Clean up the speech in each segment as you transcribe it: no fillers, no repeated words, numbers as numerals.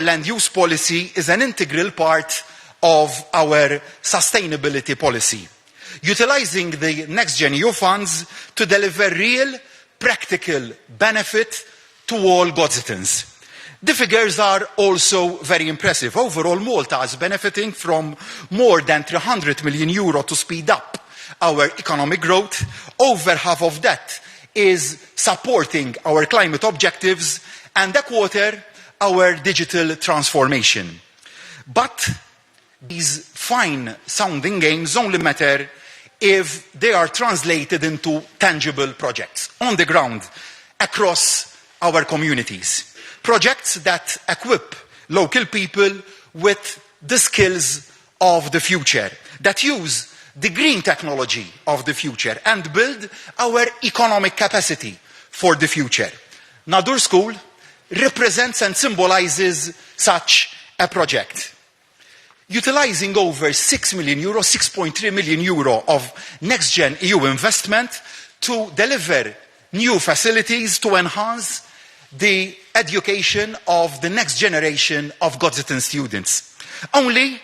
Land use policy is an integral part of our sustainability policy, utilizing the Next-Gen EU funds to deliver real, practical benefit to all Godzitans. The figures are also very impressive. Overall, Malta is benefiting from more than €300 million to speed up our economic growth. Over half of that is supporting our climate objectives, and a quarter our digital transformation. But these fine-sounding aims only matter if they are translated into tangible projects on the ground across our communities. Projects that equip local people with the skills of the future, that use the green technology of the future and build our economic capacity for the future. Nadur School represents and symbolizes such a project. Utilizing over €6 million, €6.3 million of Next-Gen EU investment to deliver new facilities to enhance the education of the next generation of Godzitan students. Only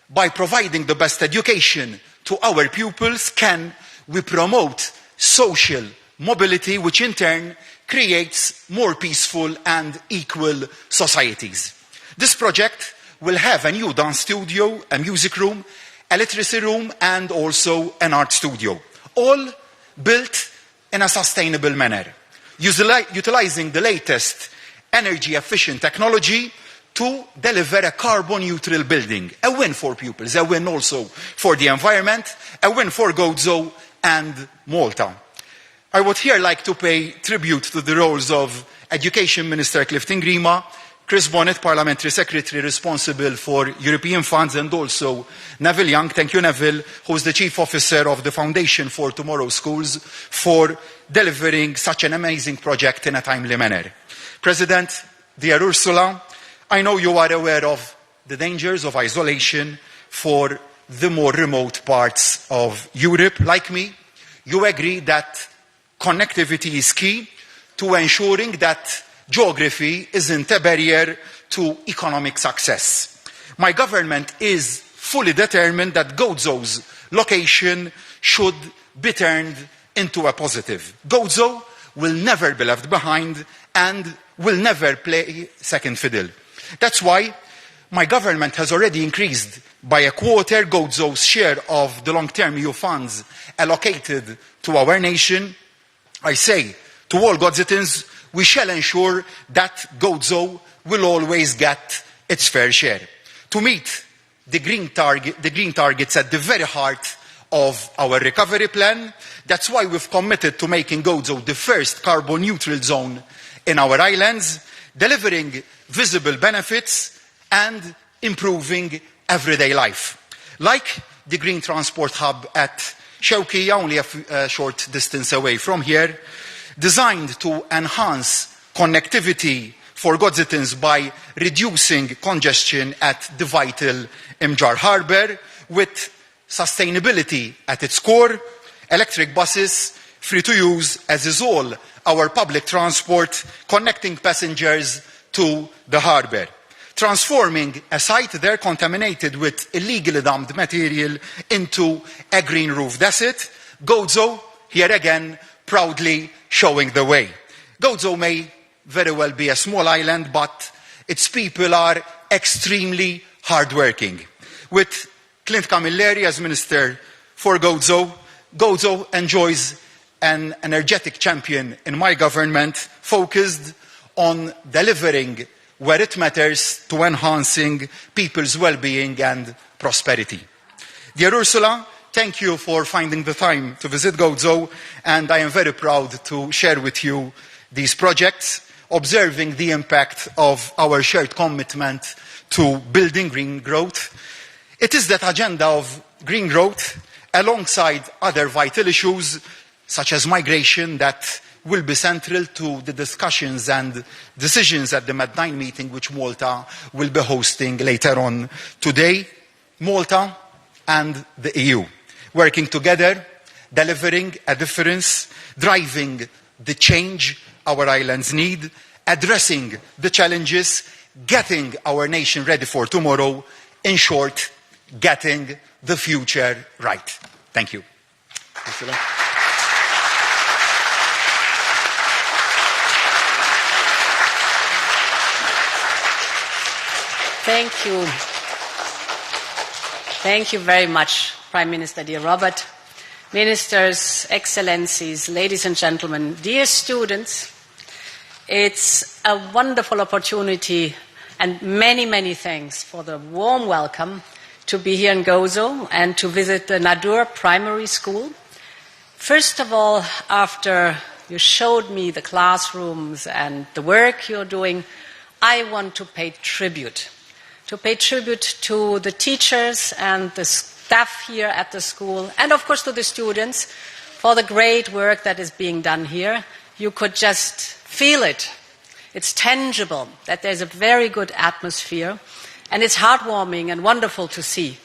by providing the best education to our pupils can we promote social mobility, which in turn creates more peaceful and equal societies. This project will have a new dance studio, a music room, a literacy room, and also an art studio, all built in a sustainable manner, utilizing the latest energy-efficient technology to deliver a carbon-neutral building. A win for pupils, a win also for the environment, a win for Gozo and Malta. I would here like to pay tribute to the roles of Education Minister Clifton Grima, Chris Bonnet, Parliamentary Secretary responsible for European funds, and also Neville Young, thank you Neville, who is the Chief Officer of the Foundation for Tomorrow's Schools, for delivering such an amazing project in a timely manner. President, dear Ursula, I know you are aware of the dangers of isolation for the more remote parts of Europe. Like me, you agree that connectivity is key to ensuring that geography isn't a barrier to economic success. My government is fully determined that Gozo's location should be turned into a positive. Gozo will never be left behind and will never play second fiddle. That's why my government has already increased by a quarter Gozo's share of the long-term EU funds allocated to our nation. I say to all Godzitans, we shall ensure that Gozo will always get its fair share. To meet the green targets at the very heart of our recovery plan, that's why we've committed to making Gozo the first carbon-neutral zone in our islands, delivering visible benefits and improving everyday life. Like the green transport hub at Shawkiya, only a short distance away from here, designed to enhance connectivity for Godzitans by reducing congestion at the vital Imjar Harbour, with sustainability at its core, electric buses, free to use, as is all our public transport, connecting passengers to the harbour, transforming a site there contaminated with illegally dumped material into a green roofed asset. Gozo, here again, proudly showing the way. Gozo may very well be a small island, but its people are extremely hardworking. With Clint Camilleri as Minister for Gozo, Gozo enjoys an energetic champion in my government, focused on delivering where it matters to enhancing people's well-being and prosperity. Dear Ursula, thank you for finding the time to visit Gozo, and I am very proud to share with you these projects, observing the impact of our shared commitment to building green growth. It is that agenda of green growth, alongside other vital issues, such as migration, that will be central to the discussions and decisions at the Med9 meeting, which Malta will be hosting later on today. Malta and the EU, working together, delivering a difference, driving the change our islands need, addressing the challenges getting our nation ready for tomorrow. In short, getting the future right. Thank you. Thank you. Thank you very much, Prime Minister, dear Robert. Ministers, Excellencies, ladies and gentlemen, dear students, it's a wonderful opportunity and many, many thanks for the warm welcome to be here in Gozo and to visit the Nadur Primary School. First of all, after you showed me the classrooms and the work you're doing, I want to pay tribute to the teachers and the staff here at the school, and of course to the students for the great work that is being done here. You could just feel it. It's tangible that there's a very good atmosphere, and it's heartwarming and wonderful to see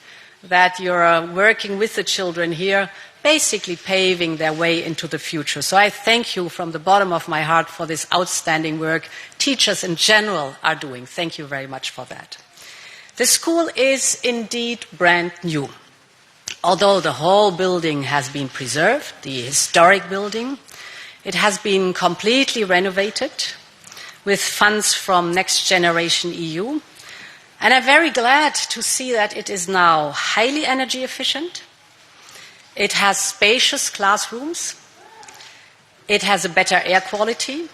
that you're working with the children here, basically paving their way into the future. So I thank you from the bottom of my heart for this outstanding work teachers in general are doing. Thank you very much for that. The school is indeed brand new. Although the whole building has been preserved, the historic building, it has been completely renovated with funds from Next Generation EU. And I'm very glad to see that it is now highly energy efficient. It has spacious classrooms. It has a better air quality.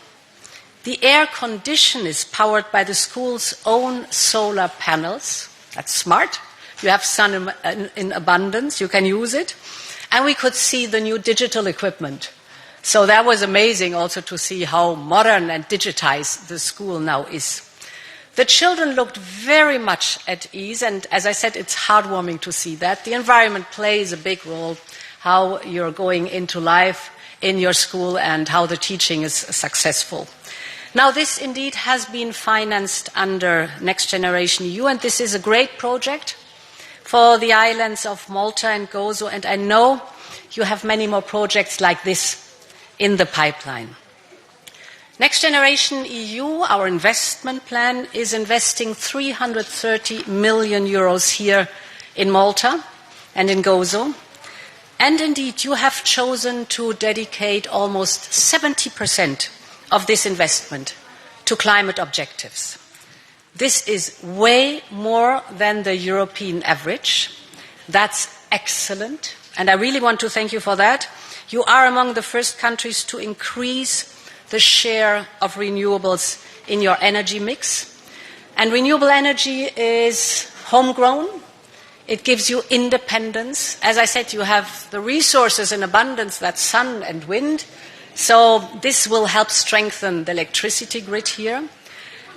The air condition is powered by the school's own solar panels. That's smart. You have sun in abundance. You can use it. And we could see the new digital equipment. So that was amazing also to see how modern and digitized the school now is. The children looked very much at ease, and as I said, it's heartwarming to see that. The environment plays a big role, how you're going into life in your school and how the teaching is successful. Now, this indeed has been financed under Next Generation EU, and this is a great project for the islands of Malta and Gozo, and I know you have many more projects like this in the pipeline. Next Generation EU, our investment plan, is investing 330 million euros here in Malta and in Gozo. And indeed, you have chosen to dedicate almost 70% of this investment to climate objectives. This is way more than the European average. That's excellent, and I really want to thank you for that. You are among the first countries to increase the share of renewables in your energy mix. And renewable energy is homegrown. It gives you independence. As I said, you have the resources in abundance, that's sun and wind. So this will help strengthen the electricity grid here.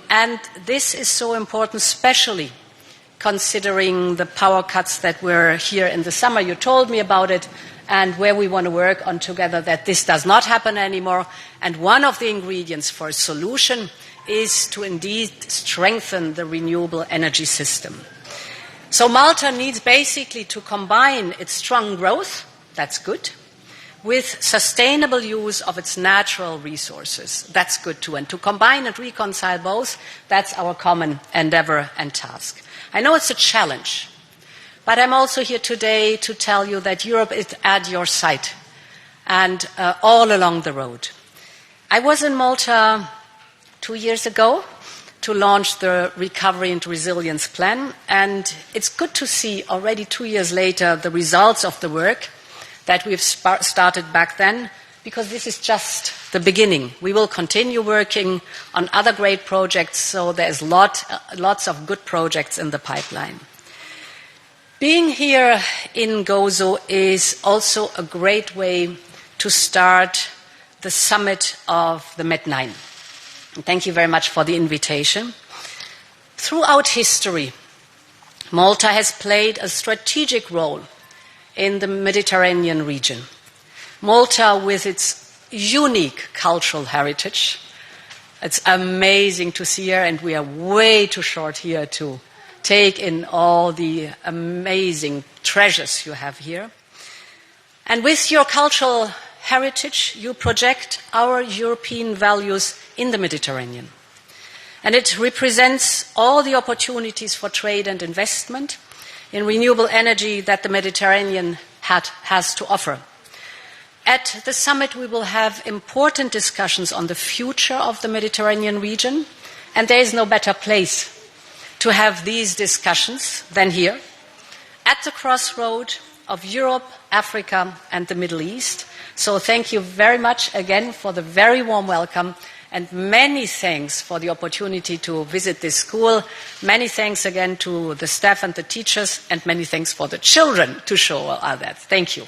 And this is so important, especially considering the power cuts that were here in the summer. You told me about it, and where we want to work on together that this does not happen anymore. And one of the ingredients for a solution is to indeed strengthen the renewable energy system. So Malta needs basically to combine its strong growth, that's good, with sustainable use of its natural resources. That's good too. And to combine and reconcile both, that's our common endeavor and task. I know it's a challenge, but I'm also here today to tell you that Europe is at your side and all along the road. I was in Malta 2 years ago to launch the Recovery and Resilience Plan, and it's good to see already 2 years later the results of the work that we've started back then, because this is just the beginning. We will continue working on other great projects, so there's lots of good projects in the pipeline. Being here in Gozo is also a great way to start the summit of the Med9. Thank you very much for the invitation. Throughout history, Malta has played a strategic role in the Mediterranean region. Malta, with its unique cultural heritage, it's amazing to see her, and we are way too short here to take in all the amazing treasures you have here. And with your cultural heritage, you project our European values in the Mediterranean. And it represents all the opportunities for trade and investment in renewable energy that the Mediterranean has to offer. At the summit, we will have important discussions on the future of the Mediterranean region, and there is no better place to have these discussions than here, at the crossroad of Europe, Africa, and the Middle East. So thank you very much again for the very warm welcome, and many thanks for the opportunity to visit this school. Many thanks again to the staff and the teachers, and many thanks for the children to show all that. Thank you.